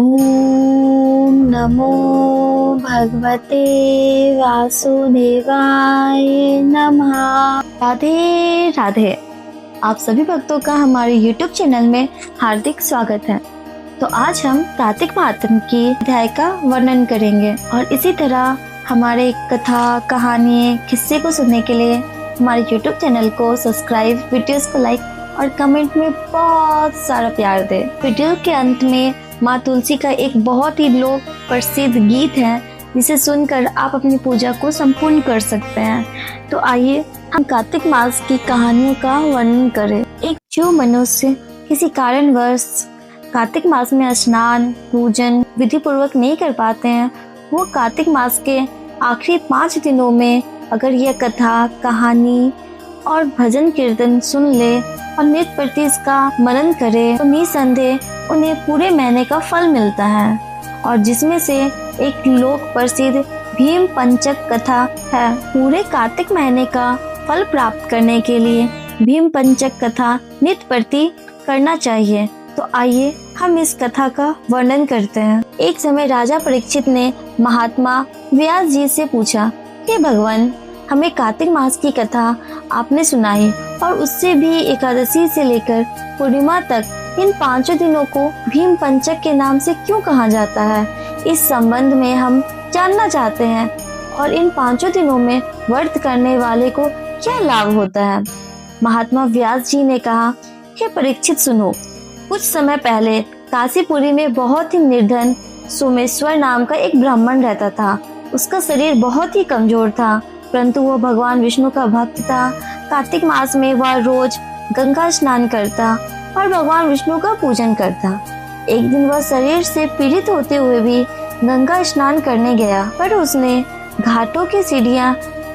ओम नमो भगवते वासुदेवाय नमः। राधे राधे। आप सभी भक्तों का हमारे YouTube चैनल में हार्दिक स्वागत है। तो आज हम कार्तिक महात्म्य की अध्याय का वर्णन करेंगे और इसी तरह हमारे कथा, कहानी, किस्से को सुनने के लिए हमारे YouTube चैनल को सब्सक्राइब, वीडियोस को लाइक और कमेंट में बहुत सारा प्यार दे। वीडियो के अंत में माँ तुलसी का एक बहुत ही लोक प्रसिद्ध गीत है जिसे सुनकर आप अपनी पूजा को संपूर्ण कर सकते हैं। तो आइए हम कार्तिक मास की कहानियों का वर्णन करें। एक जो मनुष्य किसी कारणवश कार्तिक मास में स्नान, पूजन विधि पूर्वक नहीं कर पाते हैं, वो कार्तिक मास के आखिरी 5 दिनों में अगर यह कथा, कहानी और भजन कीर्तन सुन ले और नित्य प्रति इसका मनन करे तो निसंदेह उन्हें पूरे महीने का फल मिलता है। और जिसमें से एक लोक प्रसिद्ध भीम पंचक कथा है। पूरे कार्तिक महीने का फल प्राप्त करने के लिए भीम पंचक कथा नित्य प्रति करना चाहिए। तो आइए हम इस कथा का वर्णन करते हैं। एक समय राजा परीक्षित ने महात्मा व्यास जी से पूछा, हे भगवान, हमें कार्तिक मास की कथा आपने सुनाई और उससे भी एकादशी से लेकर पूर्णिमा तक इन 5 दिनों को भीम पंचक के नाम से क्यों कहा जाता है? इस संबंध में हम जानना चाहते हैं और इन 5 दिनों में व्रत करने वाले को क्या लाभ होता है? महात्मा व्यास जी ने कहा, हे परीक्षित सुनो, कुछ समय पहले काशीपुरी में बहुत ही निर्धन सोमेश्वर नाम का एक ब्राह्मण रहता था। उसका शरीर बहुत ही कमजोर था, परंतु वह भगवान विष्णु का भक्त था। कार्तिक मास में वह रोज गंगा स्नान करता और भगवान विष्णु का पूजन करता। एक दिन वह शरीर से पीड़ित होते हुए भी गंगा स्नान करने गया, पर उसने घाटों की सीढ़ियां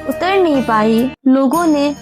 उतर नहीं पाई। लोगों ने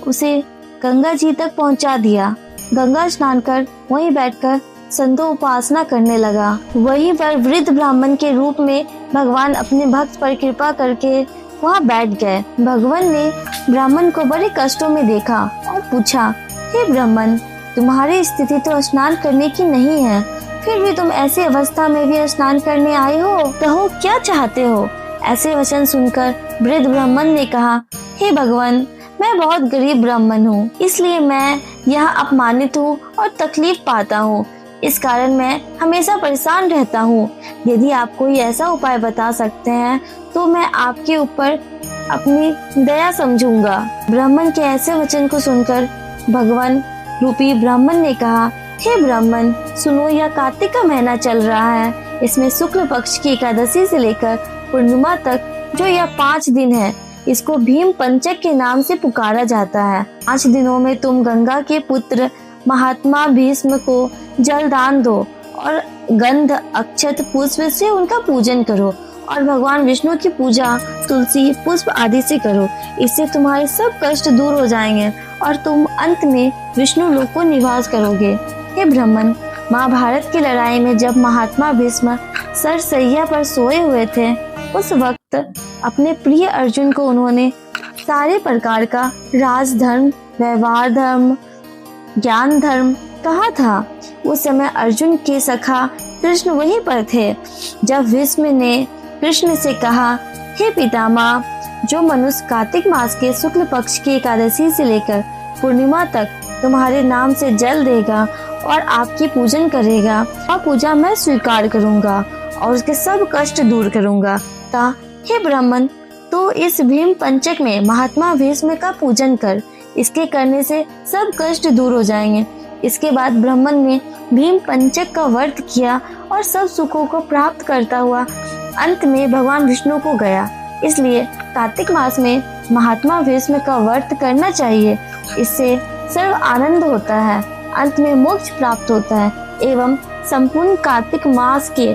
उसे गंगा जी तक पहुंचा दिया। गंगा स्नान कर वहीं बैठकर संतो उपासना करने लगा। वहीं पर वृद्ध ब्राह्मण के रूप में भगवान अपने भक्त पर कृपा करके वहाँ बैठ गए। भगवान ने ब्राह्मण को बड़े कष्टों में देखा और पूछा, हे ब्राह्मण, तुम्हारी स्थिति तो स्नान करने की नहीं है, फिर भी तुम ऐसे अवस्था में भी स्नान करने आए हो, कहो क्या चाहते हो? ऐसे वचन सुनकर वृद्ध ब्राह्मण ने कहा, हे भगवान, मैं बहुत गरीब ब्राह्मण हूँ, इसलिए मैं यहाँ अपमानित हूँ और तकलीफ पाता हूँ। इस कारण मैं हमेशा परेशान रहता हूँ। यदि आप कोई ऐसा उपाय बता सकते हैं तो मैं आपके ऊपर अपनी दया समझूंगा। ब्राह्मण के ऐसे वचन को सुनकर भगवान रूपी ब्राह्मण ने कहा, हे ब्राह्मण, सुनो, यह कार्तिक का महीना चल रहा है। इसमें शुक्ल पक्ष की एकादशी से लेकर पूर्णिमा तक जो यह 5 दिन है, इसको भीम पंचक के नाम से पुकारा जाता है। 5 दिनों में तुम गंगा के पुत्र महात्मा भीष्म को जल दान दो और गंध, अक्षत, पुष्प से उनका पूजन करो और भगवान विष्णु की पूजा तुलसी, पुष्प आदि से करो। इससे तुम्हारे सब कष्ट दूर हो जाएंगे और तुम अंत में विष्णु लोक को निवास करोगे। हे ब्राह्मण, महाभारत की लड़ाई में जब महात्मा भीष्म सरसैया पर सोए हुए थे, उस वक्त अपने प्रिय अर्जुन को उन्होंने सारे प्रकार का राजधर्म, व्यवहार धर्म, ज्ञान धर्म कहा था। उस समय अर्जुन के सखा कृष्ण वहीं पर थे। जब भीष्म ने कृष्ण से कहा, हे पितामह, जो मनुष्य कार्तिक मास के शुक्ल पक्ष की एकादशी से लेकर पूर्णिमा तक तुम्हारे नाम से जल देगा और आपकी पूजन करेगा, वह पूजा मैं स्वीकार करूंगा और उसके सब कष्ट दूर करूंगा। हे ब्राह्मण, तो इस भीम पंचक में महात्मा भीष्म का पूजन कर, इसके करने से सब कष्ट दूर हो जाएंगे। इसके बाद ब्राह्मण ने भीम पंचक का व्रत किया और सब सुखों को प्राप्त करता हुआ अंत में भगवान विष्णु को गया। इसलिए कार्तिक मास में महात्मा भीष्म का व्रत करना चाहिए। इससे सर्व आनंद होता है, अंत में मोक्ष प्राप्त होता है एवं संपूर्ण कार्तिक मास के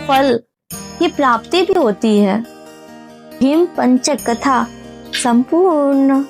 फल की प्राप्ति भी होती है। भीम पंचक कथा संपूर्ण।